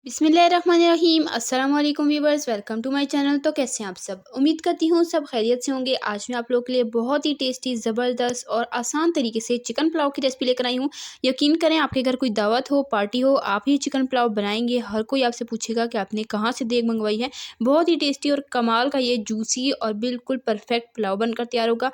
बिस्मिल्लाहिर्रहमानिर्रहीम। अस्सलाम वालेकुम viewers, welcome to my channel. तो कैसे हैं आप सब? उम्मीद करती हूँ सब खैरियत से होंगे। आज मैं आप लोगों के लिए बहुत ही टेस्टी, ज़बरदस्त और आसान तरीके से चिकन पुलाव की रेसिपी लेकर आई हूँ। यकीन करें, आपके घर कोई दावत हो, पार्टी हो, आप ही चिकन पुलाव बनाएंगे, हर कोई आपसे पूछेगा कि आपने कहाँ से देग मंगवाई है। बहुत ही टेस्टी और कमाल का ये जूसी और बिल्कुल परफेक्ट पुलाव बनकर तैयार होगा।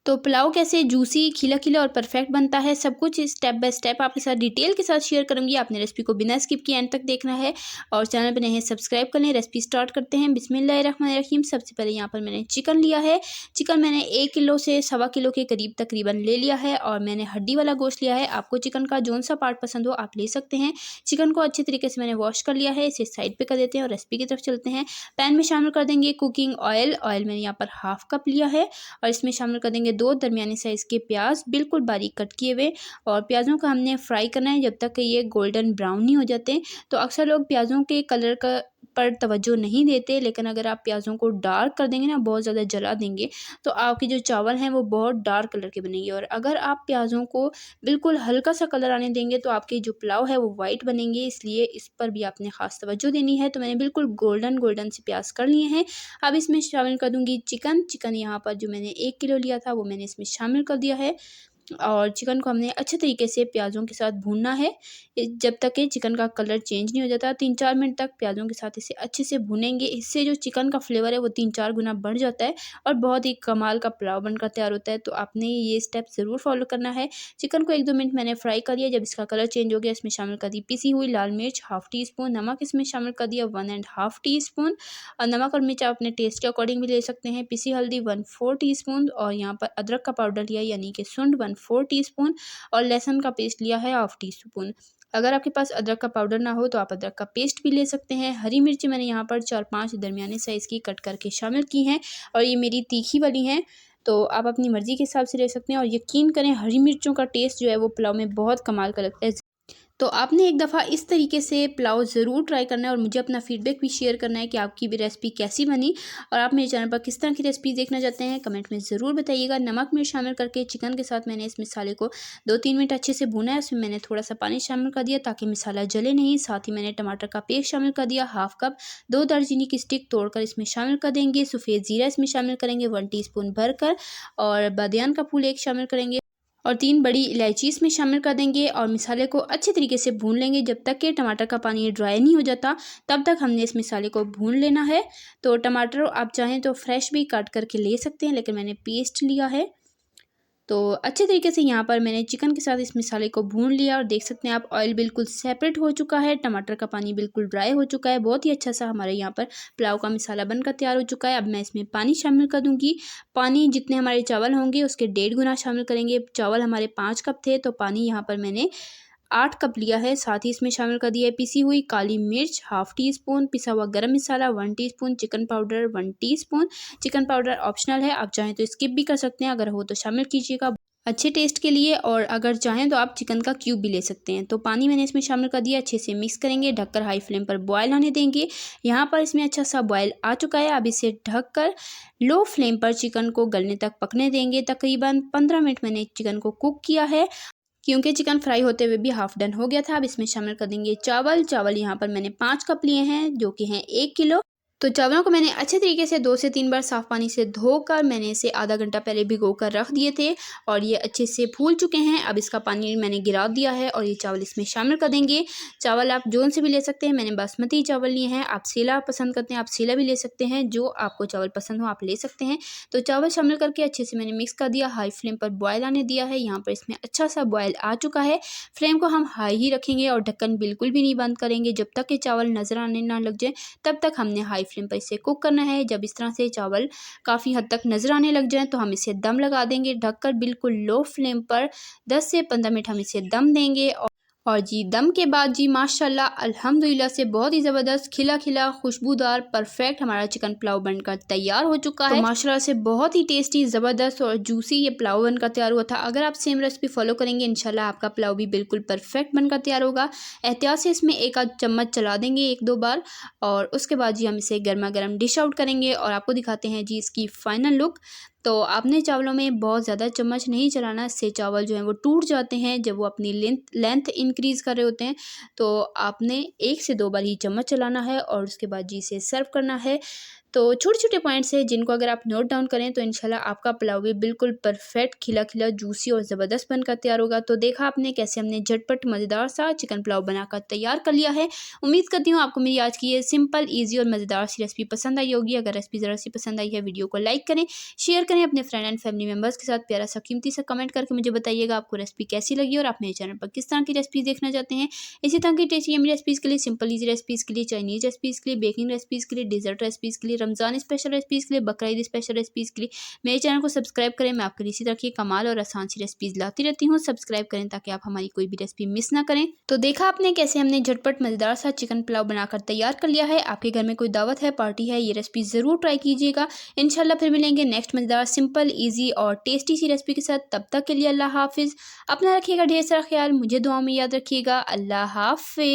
तो पुलाव कैसे जूसी, खिला-खिला और परफेक्ट बनता है, सब कुछ स्टेप बाय स्टेप आपके साथ डिटेल के साथ शेयर करूँगी। आपने रेसिपी को बिना स्किप किए एंड तक देखना है और चैनल पे नए हैं सब्सक्राइब कर लें। रेसिपी स्टार्ट करते हैं। बिस्मिल्लाहिर्रहमानिर्रहीम। सबसे पहले यहाँ पर मैंने चिकन लिया है। चिकन मैंने 1 किलो से सवा किलो के करीब तकरीबन ले लिया है और मैंने हड्डी वाला गोश्त लिया है। आपको चिकन का जौन सा पार्ट पसंद हो आप ले सकते हैं। चिकन को अच्छे तरीके से मैंने वॉश कर लिया है। इसे साइड पे कर देते हैं और रेसिपी की तरफ चलते हैं। पैन में शामिल कर देंगे कुकिंग ऑयल। ऑयल मैंने यहाँ पर हाफ कप लिया है और इसमें शामिल कर देंगे 2 दरमियाने साइज़ के प्याज बिल्कुल बारीक कट किए हुए। और प्याज़ों को हमने फ्राई करना है जब तक कि ये गोल्डन ब्राउन नहीं हो जाते। तो अक्सर लोग प्याज़ों के कलर का पर तवज्जो नहीं देते, लेकिन अगर आप प्याज़ों को डार्क कर देंगे ना, बहुत ज़्यादा जला देंगे, तो आपके जो चावल हैं वो बहुत डार्क कलर के बनेंगे। और अगर आप प्याज़ों को बिल्कुल हल्का सा कलर आने देंगे तो आपके जो पुलाव है वो वाइट बनेंगे, इसलिए इस पर भी आपने ख़ास तवज्जो देनी है। तो मैंने बिल्कुल गोल्डन गोल्डन से प्याज़ कर लिए हैं। अब इसमें शामिल कर दूँगी चिकन। चिकन यहाँ पर जो मैंने 1 किलो लिया था वो मैंने इसमें शामिल कर दिया है और चिकन को हमने अच्छे तरीके से प्याज़ों के साथ भूनना है जब तक कि चिकन का कलर चेंज नहीं हो जाता। 3-4 मिनट तक प्याज़ों के साथ इसे अच्छे से भूनेंगे। इससे जो चिकन का फ्लेवर है वो 3-4 गुना बढ़ जाता है और बहुत ही कमाल का पुलाव बनकर तैयार होता है। तो आपने ये स्टेप ज़रूर फॉलो करना है। चिकन को 1-2 मिनट मैंने फ्राई कर लिया। जब इसका कलर चेंज हो गया, इसमें शामिल कर दी पिसी हुई लाल मिर्च हाफ़ टी स्पून, नमक इसमें शामिल कर दिया 1 एंड हाफ़ टी स्पून और नमक और मिर्च आप अपने टेस्ट के अकॉर्डिंग भी ले सकते हैं। पिसी हल्दी 1/4 टीस्पून और यहाँ पर अदरक का पाउडर लिया यानी कि सुंड 1/4 टीस्पून और लहसुन का पेस्ट लिया है हाफ़ टी स्पून। अगर आपके पास अदरक का पाउडर ना हो तो आप अदरक का पेस्ट भी ले सकते हैं। हरी मिर्ची मैंने यहाँ पर 4-5 दरमियाने साइज़ की कट करके शामिल की हैं और ये मेरी तीखी वाली हैं, तो आप अपनी मर्ज़ी के हिसाब से ले सकते हैं। और यकीन करें, हरी मिर्चों का टेस्ट जो है वो पुलाव में बहुत कमाल का लगता है। तो आपने एक दफ़ा इस तरीके से पुलाव ज़रूर ट्राई करना है और मुझे अपना फ़ीडबैक भी शेयर करना है कि आपकी भी रेसिपी कैसी बनी और आप मेरे चैनल पर किस तरह की रेसिपी देखना चाहते हैं, कमेंट में ज़रूर बताइएगा। नमक मिर्च शामिल करके चिकन के साथ मैंने इस मसाले को 2-3 मिनट अच्छे से भूना है। उसमें मैंने थोड़ा सा पानी शामिल कर दिया ताकि मसाला जले नहीं। साथ ही मैंने टमाटर का पेस्ट शामिल कर दिया हाफ़ कप। 2 दालचीनी की स्टिक तोड़कर इसमें शामिल कर देंगे। सफ़ेद ज़ीरा इसमें शामिल करेंगे 1 टीस्पून भरकर और बादियान का फूल 1 शामिल करेंगे और 3 बड़ी इलायची इसमें शामिल कर देंगे और मसाले को अच्छे तरीके से भून लेंगे जब तक कि टमाटर का पानी ड्राई नहीं हो जाता। तब तक हमने इस मसाले को भून लेना है। तो टमाटर आप चाहें तो फ्रेश भी काट करके ले सकते हैं, लेकिन मैंने पेस्ट लिया है। तो अच्छे तरीके से यहाँ पर मैंने चिकन के साथ इस मसाले को भून लिया और देख सकते हैं आप, ऑयल बिल्कुल सेपरेट हो चुका है, टमाटर का पानी बिल्कुल ड्राई हो चुका है। बहुत ही अच्छा सा हमारे यहाँ पर पुलाव का मसाला बनकर तैयार हो चुका है। अब मैं इसमें पानी शामिल कर दूँगी। पानी जितने हमारे चावल होंगे उसके 1.5 गुना शामिल करेंगे। चावल हमारे 5 कप थे तो पानी यहाँ पर मैंने 8 कप लिया है। साथ ही इसमें शामिल कर दिया है पिसी हुई काली मिर्च हाफ़ टी स्पून, पिसा हुआ गरम मसाला 1 teaspoon, chicken powder 1 teaspoon. Chicken powder optional है, आप चाहें तो स्किप भी कर सकते हैं, अगर हो तो शामिल कीजिएगा अच्छे टेस्ट के लिए। और अगर चाहें तो आप चिकन का क्यूब भी ले सकते हैं। तो पानी मैंने इसमें शामिल कर दिया, अच्छे से मिक्स करेंगे, ढककर हाई फ्लेम पर बॉयल आने देंगे। यहाँ पर इसमें अच्छा सा बॉयल आ चुका है। अब इसे ढककर लो फ्लेम पर चिकन को गलने तक पकने देंगे। तकरीबन 15 मिनट मैंने चिकन को कुक किया है क्योंकि चिकन फ्राई होते हुए भी हाफ डन हो गया था। अब इसमें शामिल कर देंगे चावल। चावल यहाँ पर मैंने 5 कप लिए हैं जो कि हैं 1 किलो। तो चावलों को मैंने अच्छे तरीके से 2 से 3 बार साफ़ पानी से धोकर मैंने इसे आधा घंटा पहले भिगो कर रख दिए थे और ये अच्छे से फूल चुके हैं। अब इसका पानी मैंने गिरा दिया है और ये चावल इसमें शामिल कर देंगे। चावल आप जोन से भी ले सकते हैं, मैंने बासमती चावल लिए हैं। आप सेला पसंद करते हैं आप सेला भी ले सकते हैं, जो आपको चावल पसंद हो आप ले सकते हैं। तो चावल शामिल करके अच्छे से मैंने मिक्स कर दिया, हाई फ्लेम पर बॉयल आने दिया है। यहाँ पर इसमें अच्छा सा बॉयल आ चुका है। फ्लेम को हम हाई ही रखेंगे और ढक्कन बिल्कुल भी नहीं बंद करेंगे जब तक कि चावल नज़र आने ना लग जाए, तब तक हमने हाई फ्लेम पर इसे कुक करना है। जब इस तरह से चावल काफ़ी हद तक नज़र आने लग जाएँ तो हम इसे दम लगा देंगे ढककर बिल्कुल लो फ्लेम पर। 10 से 15 मिनट हम इसे दम देंगे और जी दम के बाद जी माशाल्लाह अल्हम्दुलिल्लाह से बहुत ही ज़बरदस्त खिला खिला खुशबूदार परफेक्ट हमारा चिकन पुलाव बनकर तैयार हो चुका है। तो माशाल्लाह से बहुत ही टेस्टी ज़बरदस्त और जूसी ये पुलाव बनकर तैयार हुआ था। अगर आप सेम रेसिपी फॉलो करेंगे इंशाल्लाह आपका पुलाव भी बिल्कुल परफेक्ट बनकर तैयार होगा। एहतियात से इसमें 1 आध चम्मच चला देंगे 1-2 बार और उसके बाद जी हम इसे गर्मा गर्म डिश आउट करेंगे और आपको दिखाते हैं जी इसकी फ़ाइनल लुक। तो आपने चावलों में बहुत ज़्यादा चम्मच नहीं चलाना, इससे चावल जो हैं वो टूट जाते हैं जब वो अपनी लेंथ इंक्रीज़ कर रहे होते हैं। तो आपने 1 से 2 बार ही चम्मच चलाना है और उसके बाद जी इसे सर्व करना है। तो छोटे-छोटे पॉइंट्स हैं जिनको अगर आप नोट डाउन करें तो इंशाल्लाह आपका पुलाव भी बिल्कुल परफेक्ट खिला-खिला, जूसी और ज़बरदस्त बनकर तैयार होगा। तो देखा आपने कैसे हमने झटपट मज़ेदार सा चिकन पुलाव बनाकर तैयार कर लिया है। उम्मीद करती हूँ आपको मेरी आज की ये सिंपल, ईज़ी और मज़ेदार सी रेसिपी पसंद आई होगी। अगर रेसिपी ज़रा सी पसंद आई है, वीडियो को लाइक करें, शेयर करें अपने फ्रेंड एंड फैमिली मेंबर्स के साथ। प्यारा सा कीमती सा कमेंट करके मुझे बताइएगा आपको रेसिपी कैसी लगी और आप मेरे चैनल पर किस तरह की रेसिपीज़ देखना चाहते हैं। इसी तरह की टेस्टी यम्मी रेसिपीज़ के लिए, सिंपल ईज़ी रेसिपीज़ के लिए, चाइनीज़ रेसिपीज़ के लिए, बेकिंग रेसिपीज़ के लिए, डेज़र्ट रेसिपीज़ के लिए, रमज़ान स्पेशल रेसिपीज़ के लिए, बकरा ईद स्पेशल रेसिपीज़ के लिए मेरे चैनल को सब्सक्राइब करें। मैं आपके लिए इसी तरह की कमाल और आसान सी रेसिपीज़ लाती रहती हूँ। सब्सक्राइब करें ताकि आप हमारी कोई भी रेसिपी मिस ना करें। तो देखा आपने कैसे हमने झटपट मज़ेदार सा चिकन पुलाव बनाकर तैयार कर लिया है। आपके घर में कोई दावत है, पार्टी है, ये रेसिपी ज़रूर ट्राई कीजिएगा। इंशाल्लाह फिर मिलेंगे नेक्स्ट मज़ेदार, सिंपल, ईज़ी और टेस्टी सी रेसिपी के साथ। तब तक के लिए अल्लाह हाफ़िज़। अपना रखिएगा ढेर सारा ख्याल, मुझे दुआओं में याद रखिएगा। अल्लाह हाफ़िज़।